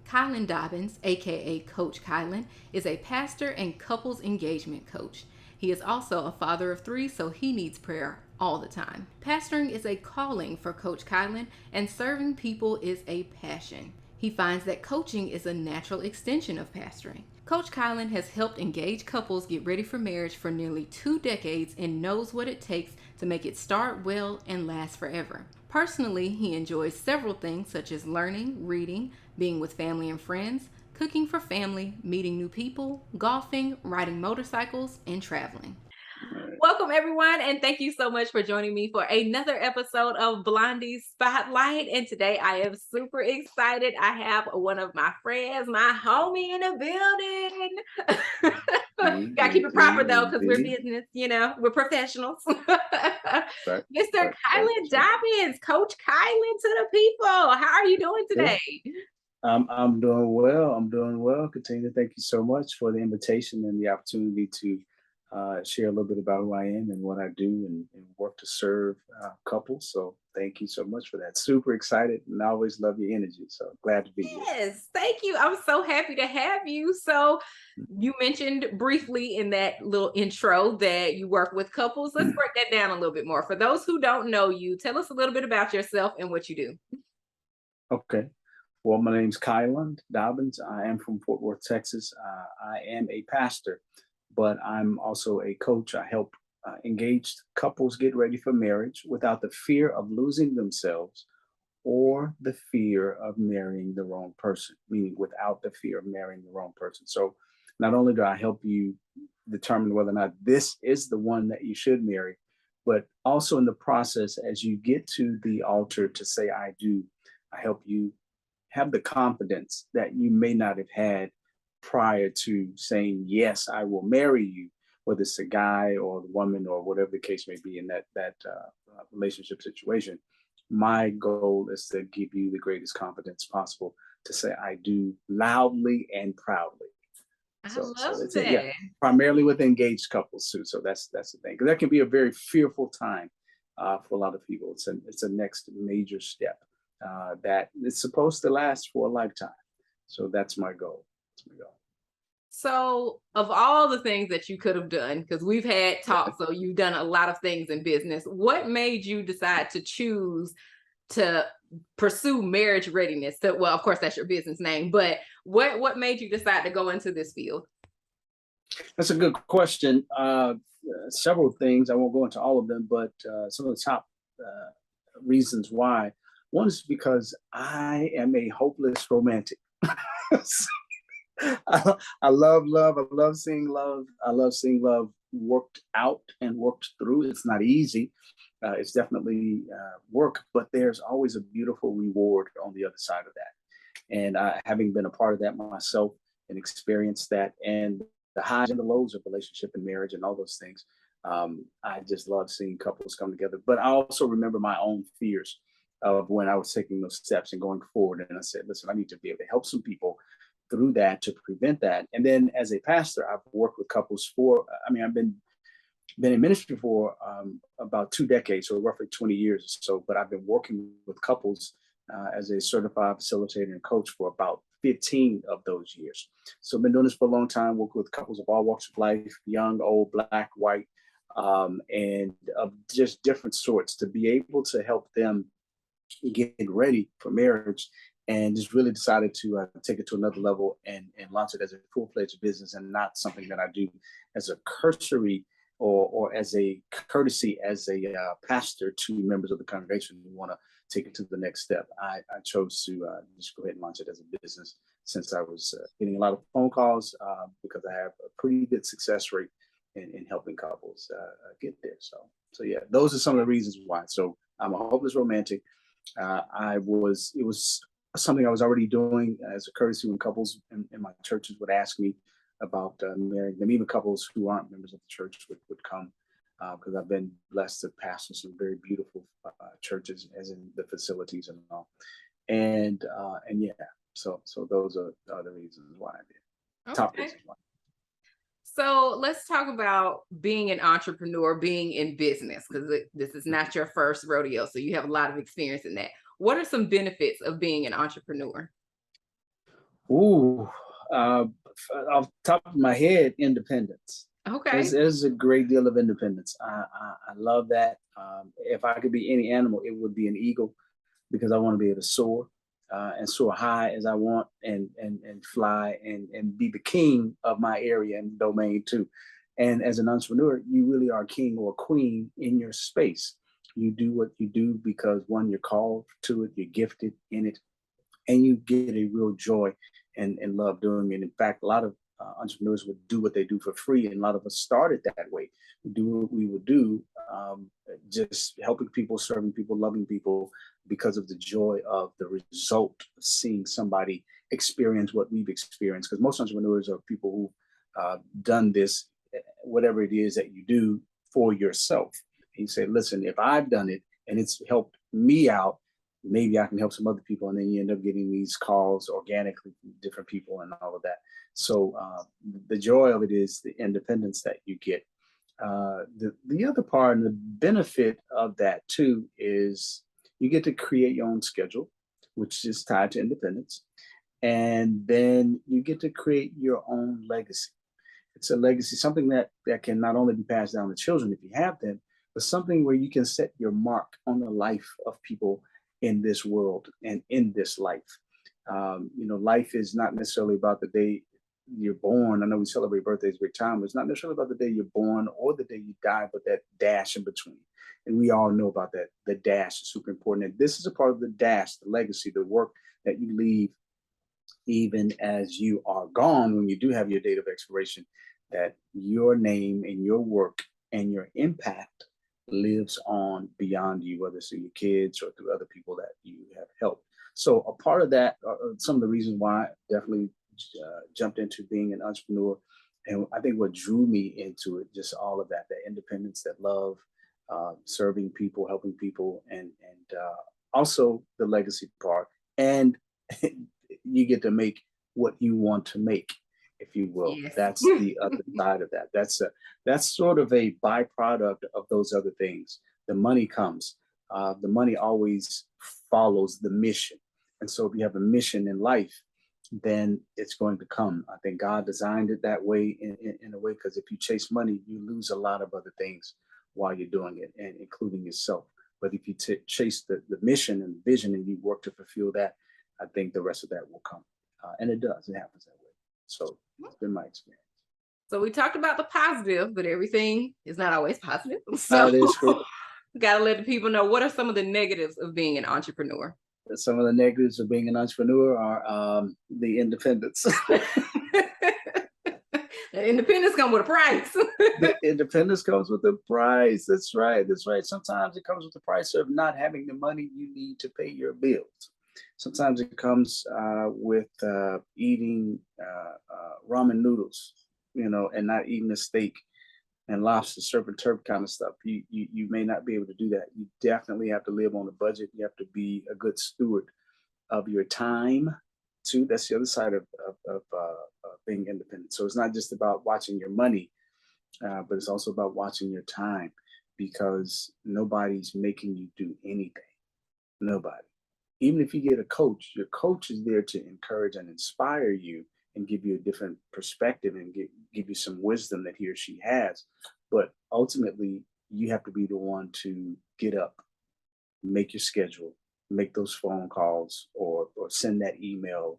Kyland Dobbins, aka Coach Kyland, is a pastor and couples engagement coach. He is also a father of three, so he needs prayer all the time. Pastoring is a calling for Coach Kyland, and serving people is a passion. He finds that coaching is a natural extension of pastoring. Coach Kyland has helped engaged couples get ready for marriage for nearly 2 decades and knows what it takes to make it start well and last forever. Personally, he enjoys several things such as learning, reading, being with family and friends, cooking for family, meeting new people, golfing, riding motorcycles, and traveling. Welcome, everyone, and thank you so much for joining me for another episode of Blondie Spotlight. And today I am super excited. I have one of my friends, my homie in the building. Gotta keep it proper though, because we're business, we're professionals. Right, Mr. right, right. Kyland Dobbins, Coach Kyland to the people. How are you doing Yeah, today? I'm doing well. I'm doing well. Katina, thank you so much for the invitation and the opportunity to share a little bit about who I am and what I do and work to serve couples. So thank you so much for that. Super excited and I always love your energy. So glad to be here. Yes, thank you. I'm so happy to have you. So, you mentioned briefly in that little intro that you work with couples. Let's break that down a little bit more. For those who don't know you, tell us a little bit about yourself and what you do. Okay. Well, my name's Kyland Dobbins. I am from Fort Worth, Texas. I am a pastor, but I'm also a coach. I help engaged couples get ready for marriage without the fear of losing themselves or the fear of marrying the wrong person, meaning without the fear of marrying the wrong person. So not only do I help you determine whether or not this is the one that you should marry, but also in the process, as you get to the altar to say, I do, I help you have the confidence that you may not have had prior to saying, yes, I will marry you, whether it's a guy or the woman or whatever the case may be in that relationship situation. My goal is to give you the greatest confidence possible to say I do loudly and proudly. I So love it's it. Yeah, that. primarily with engaged couples too. So that's the thing. Because that can be a very fearful time for a lot of people. It's a next major step that is supposed to last for a lifetime. So that's my goal. That's my goal. So, of all the things that you could have done, because we've had talks, so you've done a lot of things in business, what made you decide to choose to pursue marriage readiness? So, well, of course, that's your business name, but what made you decide to go into this field? That's a good question. Several things. I won't go into all of them, but some of the top reasons why. One is because I am a hopeless romantic. I love love. I love seeing love. I love seeing love worked out and worked through. It's not easy. It's definitely work, but there's always a beautiful reward on the other side of that. And having been a part of that myself and experienced that and the highs and the lows of relationship and marriage and all those things, I just love seeing couples come together. But I also remember my own fears of when I was taking those steps and going forward. And I said, listen, I need to be able to help some people through that to prevent that. And then as a pastor, I've worked with couples I've been in ministry for about 2 decades, so roughly 20 years or so, but I've been working with couples as a certified facilitator and coach for about 15 of those years. So I've been doing this for a long time, working with couples of all walks of life, young, old, black, white, and of just different sorts to be able to help them get ready for marriage and just really decided to take it to another level and launch it as a full-fledged business and not something that I do as a cursory or as a courtesy as a pastor to members of the congregation who want to take it to the next step. I chose to just go ahead and launch it as a business since I was getting a lot of phone calls because I have a pretty good success rate in helping couples get there. So yeah, those are some of the reasons why. So I'm a hopeless romantic. It was something I was already doing as a courtesy when couples in my churches would ask me about marrying them. Even couples who aren't members of the church would come because I've been blessed to pastor some very beautiful churches, as in the facilities and all. And yeah, so those are the reasons why I did. Top Okay. reasons why. So let's talk about being an entrepreneur, being in business, because this is not your first rodeo. So you have a lot of experience in that. What are some benefits of being an entrepreneur? Ooh, off the top of my head, independence. Okay. There's a great deal of independence. I love that. If I could be any animal, it would be an eagle because I want to be able to soar and soar high as I want and fly and be the king of my area and domain too. And as an entrepreneur, you really are king or queen in your space. You do what you do because one, you're called to it, you're gifted in it, and you get a real joy and love doing it. In fact, a lot of entrepreneurs would do what they do for free, and a lot of us started that way. We do what we would do, just helping people, serving people, loving people, because of the joy of the result of seeing somebody experience what we've experienced. Because most entrepreneurs are people who've done this, whatever it is that you do for yourself. And you say, listen, if I've done it and it's helped me out, maybe I can help some other people. And then you end up getting these calls organically from different people and all of that. So the joy of it is the independence that you get. The other part and the benefit of that too is you get to create your own schedule, which is tied to independence. And then you get to create your own legacy. It's a legacy, something that can not only be passed down to children if you have them, but something where you can set your mark on the life of people in this world and in this life. Life is not necessarily about the day you're born. I know we celebrate birthdays big time, but it's not necessarily about the day you're born or the day you die, but that dash in between. And we all know about that. The dash is super important. And this is a part of the dash, the legacy, the work that you leave even as you are gone, when you do have your date of expiration, that your name and your work and your impact lives on beyond you, whether it's through your kids or through other people that you have helped. So a part of that are some of the reasons why I definitely jumped into being an entrepreneur. And I think what drew me into it, just all of that, the independence, that love, serving people, helping people, and also the legacy part. And you get to make what you want to make, if you will. Yes. That's the other side of that. That's sort of a byproduct of those other things. The money comes. The money always follows the mission. And so if you have a mission in life, then it's going to come. I think God designed it that way in a way, because if you chase money, you lose a lot of other things while you're doing it, and including yourself. But if you chase the mission and the vision and you work to fulfill that, I think the rest of that will come. And it does. It happens that way. So it's been my experience. So we talked about the positive, but everything is not always positive. So That is correct. got to let the people know, what are some of the negatives of being an entrepreneur? Some of the negatives of being an entrepreneur are the independence. The independence comes with a price. The independence comes with a price. That's right. That's right. Sometimes it comes with the price of not having the money you need to pay your bills. Sometimes it comes with eating ramen noodles, and not eating a steak and lobster, surf and turf kind of stuff. You may not be able to do that. You definitely have to live on a budget. You have to be a good steward of your time too. That's the other side of being independent. So it's not just about watching your money, but it's also about watching your time, because nobody's making you do anything. Nobody. Even if you get a coach, your coach is there to encourage and inspire you and give you a different perspective and give you some wisdom that he or she has. But ultimately, you have to be the one to get up, make your schedule, make those phone calls, or send that email,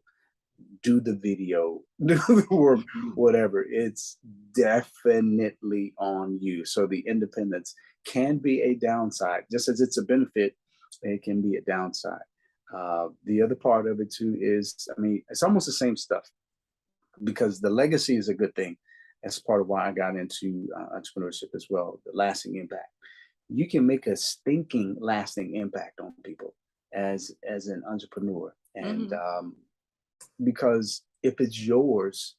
do the video, do the work, whatever. It's definitely on you. So the independence can be a downside, just as it's a benefit. It can be a downside. The other part of it too is, I mean, it's almost the same stuff, because the legacy is a good thing. That's part of why I got into entrepreneurship as well, the lasting impact. You can make a stinking lasting impact on people as an entrepreneur. And because if it's yours,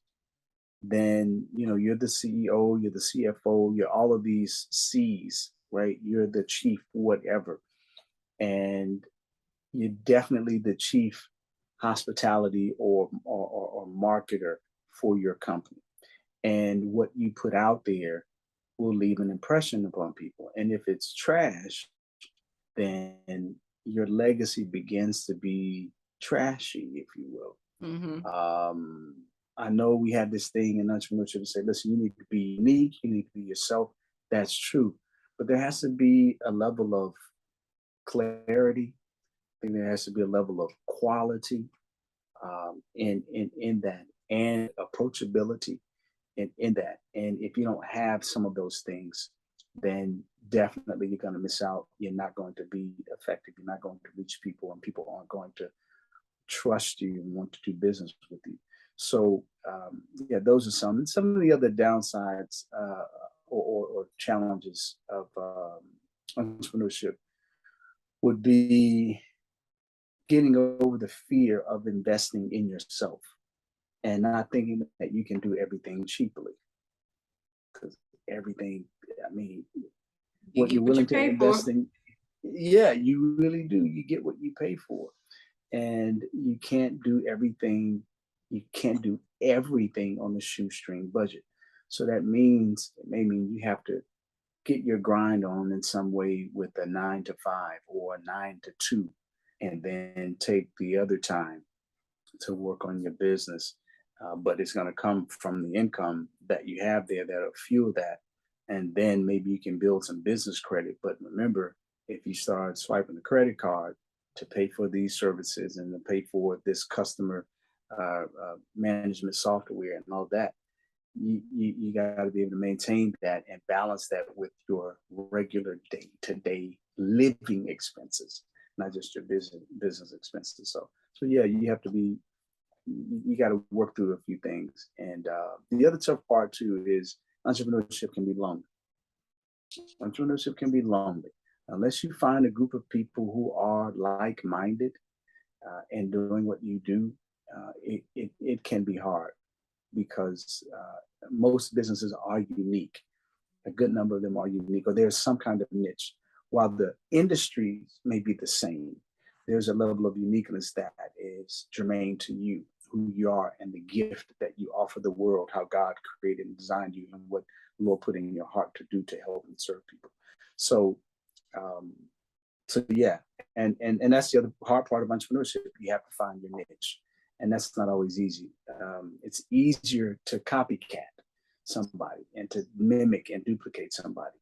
then you're the CEO, you're the CFO, you're all of these C's, right? You're the chief whatever. And you're definitely the chief hospitality or marketer for your company. And what you put out there will leave an impression upon people. And if it's trash, then your legacy begins to be trashy, if you will. Mm-hmm. I know we have this thing in entrepreneurship to say, listen, you need to be unique, you need to be yourself. That's true. But there has to be a level of clarity. I think there has to be a level of quality in that, and approachability in that. And if you don't have some of those things, then definitely you're going to miss out. You're not going to be effective. You're not going to reach people, and people aren't going to trust you and want to do business with you. So yeah, those are some of the other downsides or challenges of entrepreneurship would be getting over the fear of investing in yourself and not thinking that you can do everything cheaply, because everything, I mean, You what get you're what you willing to pay for. invest in, yeah, you really do. You get what you pay for. And you can't do everything. You can't do everything on the shoestring budget. So that means, it may mean you have to get your grind on in some way with a 9 to 5 or a 9 to 2, and then take the other time to work on your business. But it's going to come from the income that you have there that'll fuel that. And then maybe you can build some business credit. But remember, if you start swiping the credit card to pay for these services and to pay for this customer management software and all that, you got to be able to maintain that and balance that with your regular day-to-day living expenses, not just your business expenses. So yeah, you got to work through a few things. And the other tough part too is entrepreneurship can be lonely. Entrepreneurship can be lonely unless you find a group of people who are like-minded and doing what you do. It can be hard because most businesses are unique. A good number of them are unique, or there's some kind of niche. While the industries may be the same, there's a level of uniqueness that is germane to you, who you are, and the gift that you offer the world, how God created and designed you, and what the Lord put in your heart to do to help and serve people. So, um, so yeah, and that's the other hard part of entrepreneurship. You have to find your niche, and that's not always easy. It's easier to copycat somebody and to mimic and duplicate somebody.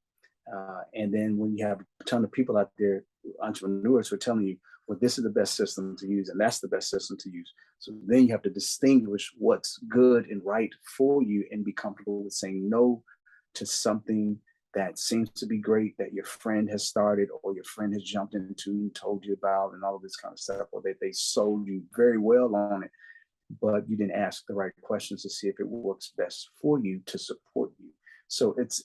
And then when you have a ton of people out there, entrepreneurs, who are telling you, well, this is the best system to use, and that's the best system to use. So then you have to distinguish what's good and right for you and be comfortable with saying no to something that seems to be great that your friend has started or your friend has jumped into and told you about and all of this kind of stuff, or they sold you very well on it, but you didn't ask the right questions to see if it works best for you to support you. So it's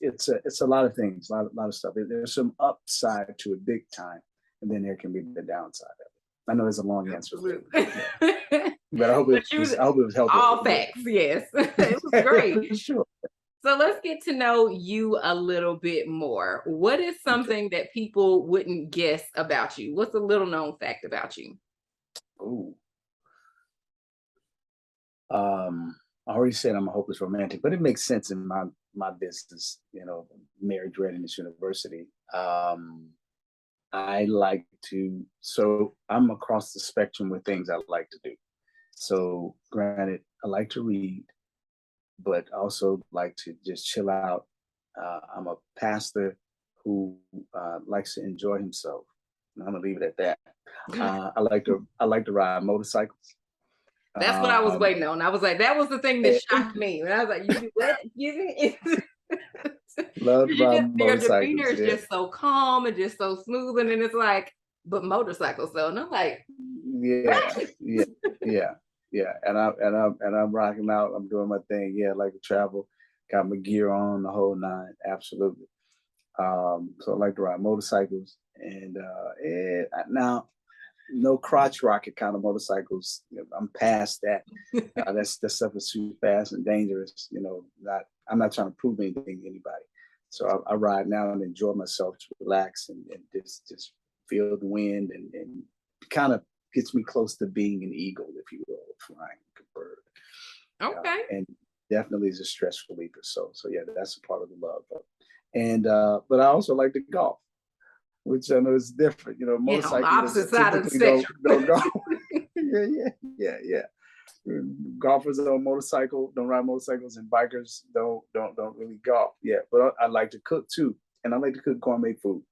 a lot of things, a lot of stuff. There's some upside to it big time, and then there can be the downside of it. I know there's a long answer, but I hope it was helpful. All facts, yes. It was great. Sure. So let's get to know you a little bit more. What is something that people wouldn't guess about you? What's a little known fact about you? Ooh. I already said I'm a hopeless romantic, but it makes sense in my business, marriage readiness university. I like to, so I'm across the spectrum with things I like to do. So granted, I like to read, but also like to just chill out. I'm a pastor who likes to enjoy himself. And I'm gonna leave it at that. I like to ride motorcycles. That's what I was waiting on. I was like, that was the thing that shocked me. And I was like, you do what? Love to ride Your motorcycles. demeanor is just so calm and just so smooth. And then it's like, but motorcycles though. And I'm like, yeah. And I'm rocking out. I'm doing my thing. Yeah, I like to travel. Got my gear on, the whole nine. Absolutely. So I like to ride motorcycles. And now, no crotch rocket kind of motorcycles. I'm past that. That stuff is too fast and dangerous. I'm not trying to prove anything to anybody. So I ride now and enjoy myself, to relax and just feel the wind, and kind of gets me close to being an eagle, if you will, flying like a bird. okay. And definitely is a stress reliever. So yeah, that's a part of the love. And but I also like to golf, which I know is different. On the Motorcyclists opposite side of the typically spectrum. don't go. Yeah. Golfers on motorcycle don't ride motorcycles, and bikers don't really golf. Yeah, but I like to cook too, and I like to cook gourmet food.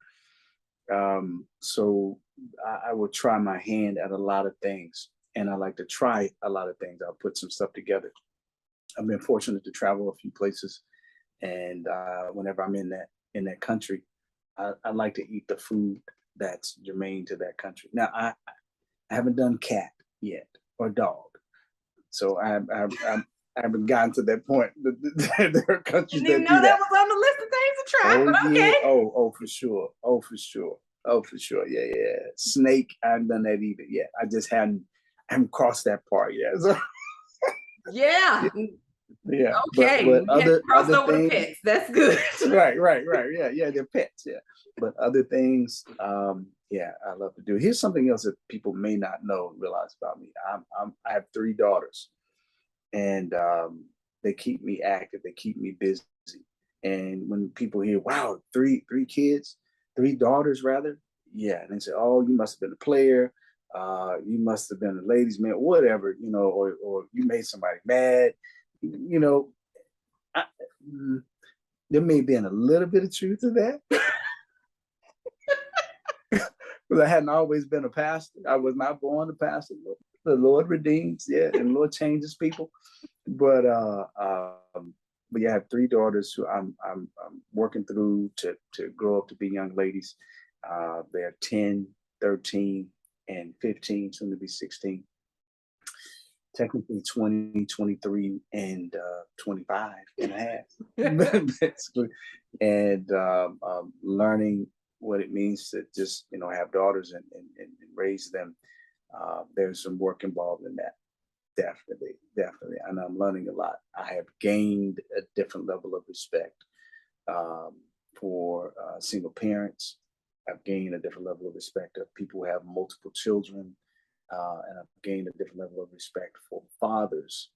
So I will try my hand at a lot of things, and I like to try a lot of things. I'll put some stuff together. I've been fortunate to travel a few places, and whenever I'm in that country, I like to eat the food that's germane to that country. Now I haven't done cat yet or dog, so I haven't gotten to that point. There are countries Didn't even that do know that that. was on the list of things to try, Oh but yeah. okay. Oh for sure. Oh for sure. Oh for sure. Yeah. Snake. I haven't done that either yet. I just haven't crossed that part yet. So, Yeah. yeah. Okay. But We had crossed other over the things. pets. That's good. Right. Yeah. They're pets. Yeah. But other things. Yeah, I love to do. Here's something else that people may not know, realize about me. I have 3 daughters, and they keep me active. They keep me busy. And when people hear, "Wow, three kids, 3 daughters, rather," yeah, and they say, "Oh, you must have been a player. You must have been a ladies' man, whatever, or you made somebody mad." You know, I, mm, there may have been a little bit of truth to that. Because I hadn't always been a pastor. I was not born a pastor. The Lord redeems, yeah, and the Lord changes people. But yeah, I have 3 daughters who I'm working through to grow up to be young ladies. They're 10, 13, and 15, soon to be 16. Technically 20, 23, and 25 and a half, basically. And learning what it means to just, have daughters and raise them. There's some work involved in that. Definitely. And I'm learning a lot. I have gained a different level of respect for single parents. I've gained a different level of respect of people who have multiple children. And I've gained a different level of respect for fathers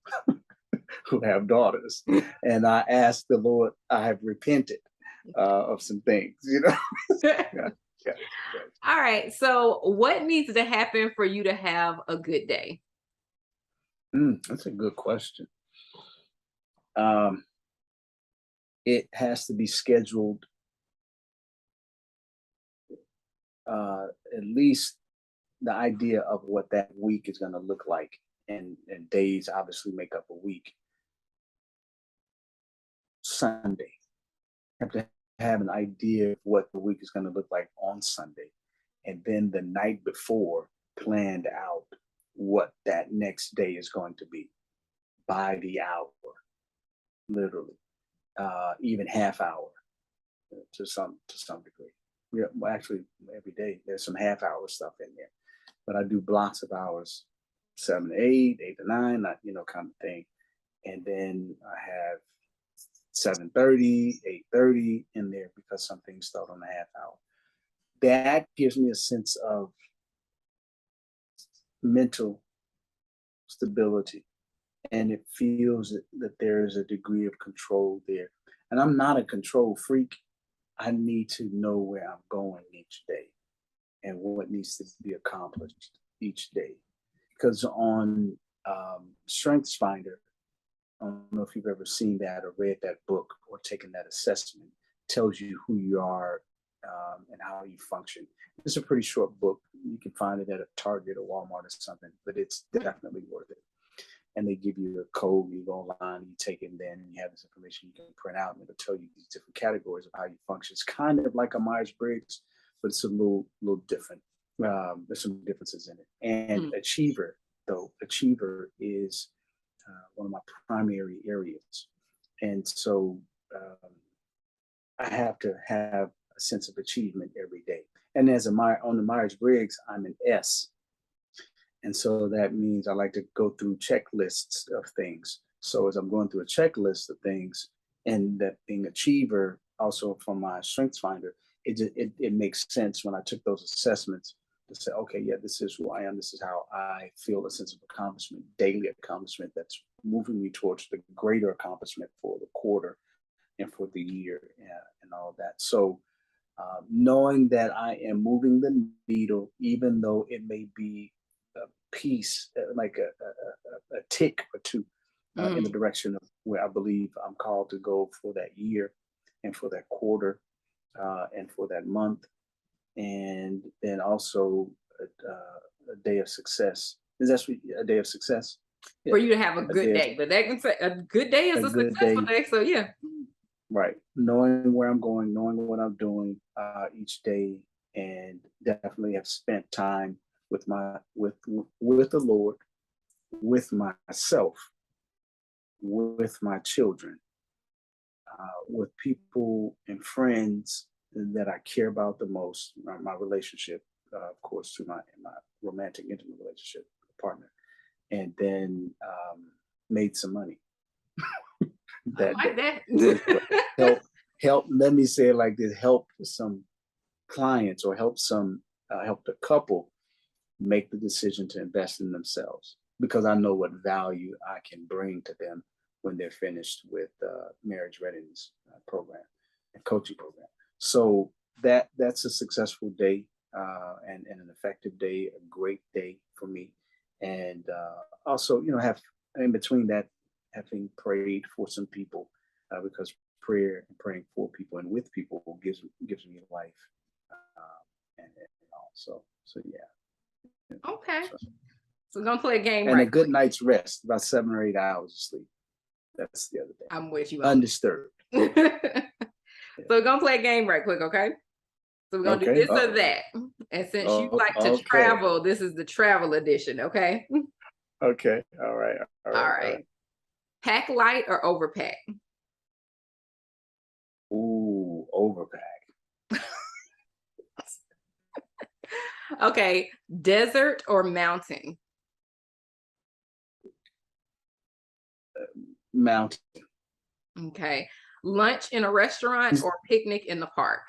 who have daughters. And I ask the Lord, I have repented of some things, Yeah. All right. So, what needs to happen for you to have a good day? That's a good question. It has to be scheduled at least the idea of what that week is going to look like, and days obviously make up a week. Sunday, I have to have an idea of what the week is going to look like on Sunday, and then the night before planned out what that next day is going to be by the hour, literally, even half hour to some degree. Yeah, well, actually, every day there's some half hour stuff in there, but I do blocks of hours, 7 to 8, 8 to 9, that kind of thing, and then I have 7:30, 8:30 in there because some things start on a half hour. That gives me a sense of mental stability, and it feels that there is a degree of control there. And I'm not a control freak. I need to know where I'm going each day and what needs to be accomplished each day. Because on Strengths Finder, I don't know if you've ever seen that or read that book or taken that assessment, tells you who you are and how you function. It's a pretty short book. You can find it at a Target or Walmart or something, but it's definitely worth it. And they give you a code, you go online, you take it, and then you have this information you can print out, and it'll tell you these different categories of how you function. It's kind of like a Myers-Briggs, but it's a little different. There's some differences in it. And Achiever is one of my primary areas. And so I have to have a sense of achievement every day. And on the Myers-Briggs, I'm an S. And so that means I like to go through checklists of things. So as I'm going through a checklist of things, and that being achiever also from my Strengths Finder, it makes sense when I took those assessments to say, okay, yeah, this is who I am. This is how I feel a sense of accomplishment, daily accomplishment that's moving me towards the greater accomplishment for the quarter and for the year and all of that. So knowing that I am moving the needle, even though it may be piece, like a tick or two in the direction of where I believe I'm called to go for that year and for that quarter and for that month. And then also a day of success. Is that a day of success? For you to have a good day, but that can say a good day is a successful day. So yeah. Right. Knowing where I'm going, knowing what I'm doing each day, and definitely have spent time with the Lord, with myself, with my children, with people and friends that I care about the most. My relationship, of course, to my romantic, intimate relationship partner, and then made some money. That I like that. help. Let me say it like this: help some clients or help the couple make the decision to invest in themselves, because I know what value I can bring to them when they're finished with marriage readiness program and coaching program. So that's a successful day and an effective day, a great day for me. And also, have in between that, having prayed for some people, because prayer and praying for people and with people gives me life, and all. So yeah. Okay. So we're gonna play a game, and a good night's rest, about 7 or 8 hours of sleep. That's the other thing. I'm with you. Undisturbed. So we're gonna play a game right quick, okay? So we're gonna do this or that. And since you like to travel, this is the travel edition, okay? Okay. All right. All right. Pack light or overpack? Ooh, overpack. Okay. Desert or mountain? Mountain. Okay. Lunch in a restaurant or picnic in the park?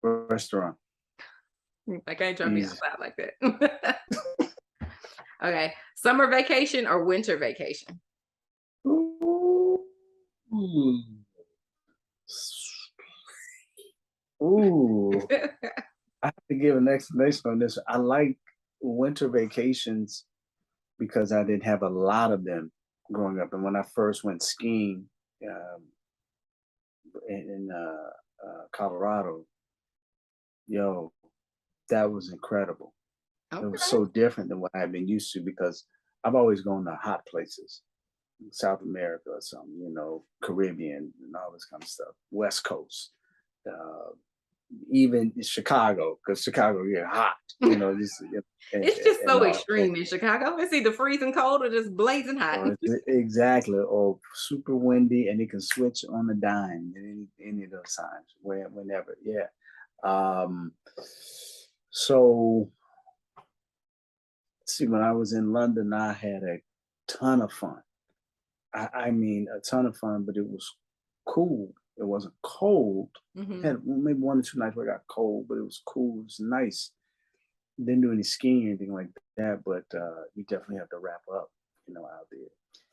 Restaurant. I can't try me outside like that. Okay. Summer vacation or winter vacation? Ooh. Ooh. I have to give an explanation on this. I like winter vacations because I didn't have a lot of them growing up. And when I first went skiing in Colorado, that was incredible. Okay. It was so different than what I had been used to, because I've always gone to hot places, South America or something, Caribbean and all this kind of stuff, West Coast, even Chicago, because Chicago get hot, it's just so extreme in Chicago. It's either freezing cold or just blazing hot. Exactly, or super windy, and it can switch on a dime at any of those times, whenever. Yeah. So, see, when I was in London, I had a ton of fun. I mean, a ton of fun, but it was cool. It wasn't cold. Had maybe 1 or 2 nights where it got cold, but it was cool. It was nice. Didn't do any skiing or anything like that, but you definitely have to wrap up, out there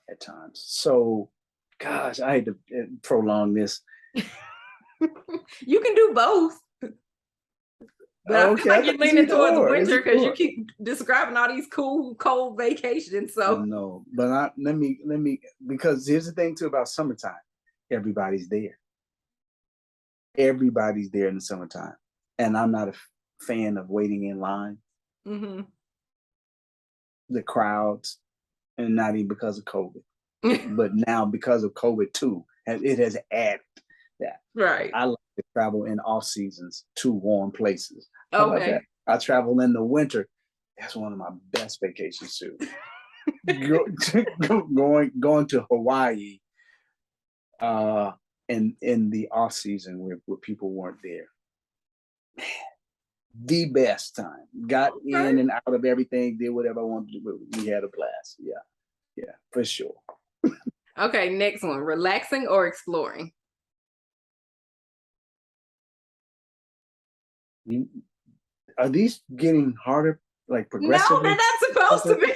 at times. So, gosh, I hate to prolong this. You can do both. But I feel like you're leaning towards winter because you keep describing all these cool, cold vacations. So no, but let me because here's the thing too about summertime. Everybody's there. Everybody's there in the summertime, and I'm not a fan of waiting in line. The crowds, and not even because of COVID, but now because of COVID too, and it has added that. Right. I like to travel in off seasons to warm places. How about that? I travel in the winter. That's one of my best vacations too. going to Hawaii in the off season where people weren't there. Man, the best time. Got in and out of everything, did whatever I wanted to do. We had a blast. Yeah, for sure. Okay, next one. Relaxing or exploring? Are these getting harder, like progressively? No, they're not supposed to be.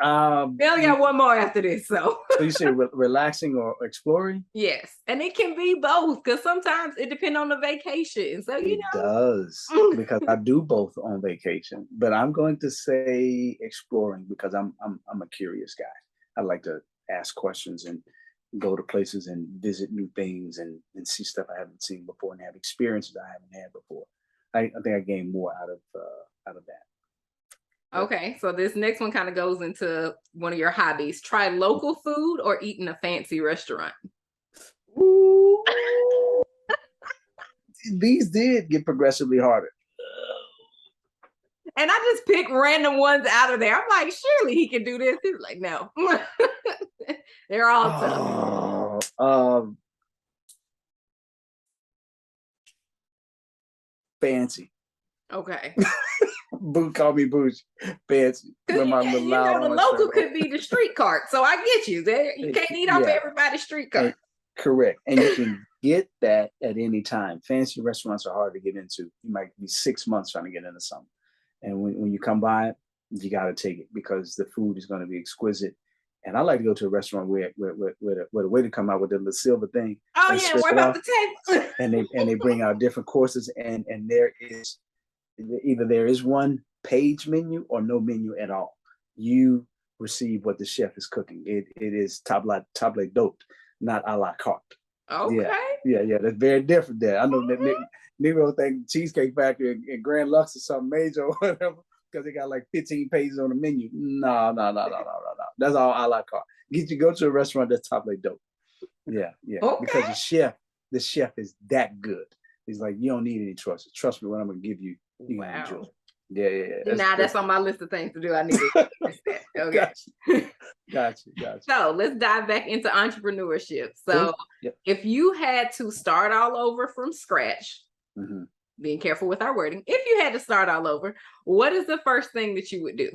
We only got one more after this, so. So you say relaxing or exploring? Yes, and it can be both because sometimes it depends on the vacation. So It does, because I do both on vacation. But I'm going to say exploring because I'm a curious guy. I like to ask questions and go to places and visit new things and see stuff I haven't seen before and have experiences I haven't had before. I think I gain more out of that. Okay, so this next one kind of goes into one of your hobbies. Try local food or eat in a fancy restaurant. Ooh. These did get progressively harder. And I just pick random ones out of there. I'm like, surely he can do this. He's like, no. They're all tough. Fancy. Okay. Call me bougie. Fancy. The local could be the street cart. So I get you. You can't eat off everybody's street cart. Correct. And you can get that at any time. Fancy restaurants are hard to get into. You might be 6 months trying to get into something. And when you come by it, you got to take it because the food is going to be exquisite. And I like to go to a restaurant where the waiter come out with the little silver thing. Oh yeah, wipe out the table. and they bring out different courses and there is one page menu or no menu at all. You receive what the chef is cooking. It is table d'hote, not a la carte. Okay. Yeah. That's very different there. I know that Negro think Cheesecake Factory and Grand Lux or something major or whatever because they got like 15 pages on the menu. No. That's all a la carte. You go to a restaurant that's table d'hote. Yeah. Okay. Because the chef is that good. He's like, you don't need any choices. Trust me, what I'm gonna give you, you can enjoy. Yeah. That's on my list of things to do. I need to okay. Gotcha. So let's dive back into entrepreneurship. So if you had to start all over from scratch, being careful with our wording, if you had to start all over, what is the first thing that you would do?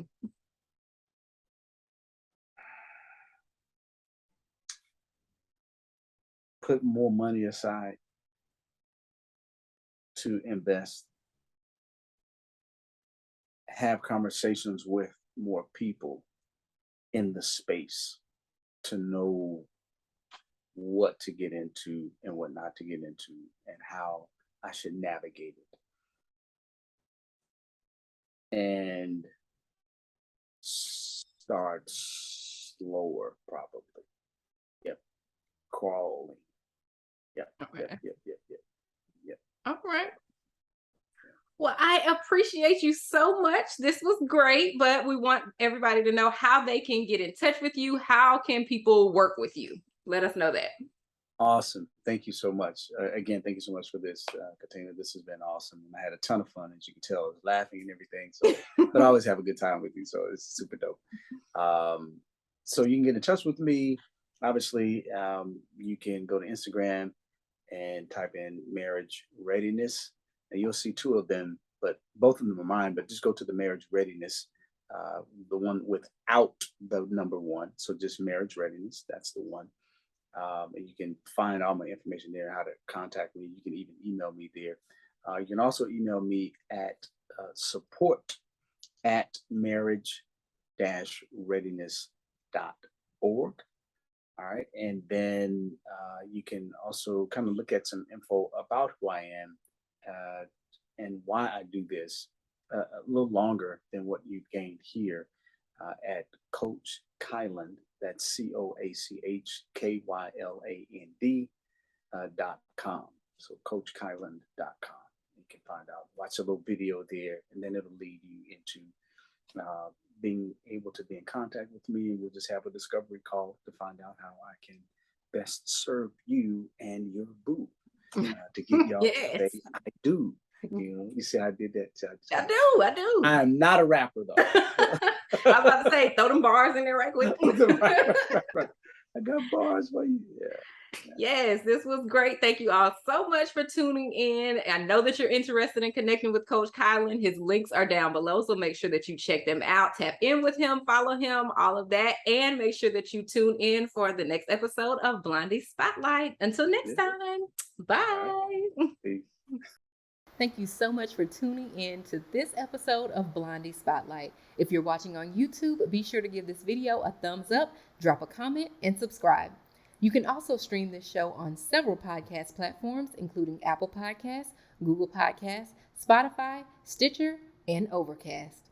Put more money aside to invest, have conversations with more people in the space to know what to get into and what not to get into and how I should navigate it. And start slower, probably. Yep. Crawling. Yep. Okay. Yep. All right. Well, I appreciate you so much. This was great, but we want everybody to know how they can get in touch with you. How can people work with you? Let us know that. Awesome. Thank you so much. Again, thank you so much for this, Katina. This has been awesome. And I had a ton of fun, as you can tell. I was laughing and everything. So, but I always have a good time with you. So it's super dope. So you can get in touch with me. Obviously, you can go to Instagram and type in Marriage Readiness. And you'll see two of them, but both of them are mine. But just go to the Marriage Readiness, the one without the number one. So just Marriage Readiness. That's the one. And you can find all my information there, how to contact me. You can even email me there. You can also email me at support@marriage-readiness.org. All right. And then you can also kind of look at some info about who I am and why I do this a little longer than what you've gained here at Coach Kyland. That's CoachKyland.com. So CoachKyland.com. You can find out, watch a little video there, and then it'll lead you into being able to be in contact with me. And we'll just have a discovery call to find out how I can best serve you and your boo to get y'all yes. I do. You know, you see, I did that. I do. I'm not a rapper though. I was about to say, throw them bars in there right quick. right. I got bars for you. Yeah. Yes, this was great. Thank you all so much for tuning in. I know that you're interested in connecting with Coach Kyland. His links are down below, so make sure that you check them out, tap in with him, follow him, all of that, and make sure that you tune in for the next episode of Blondie Spotlight. Until next time, bye. Peace. Thank you so much for tuning in to this episode of Blondie Spotlight. If you're watching on YouTube, be sure to give this video a thumbs up, drop a comment, and subscribe. You can also stream this show on several podcast platforms, including Apple Podcasts, Google Podcasts, Spotify, Stitcher, and Overcast.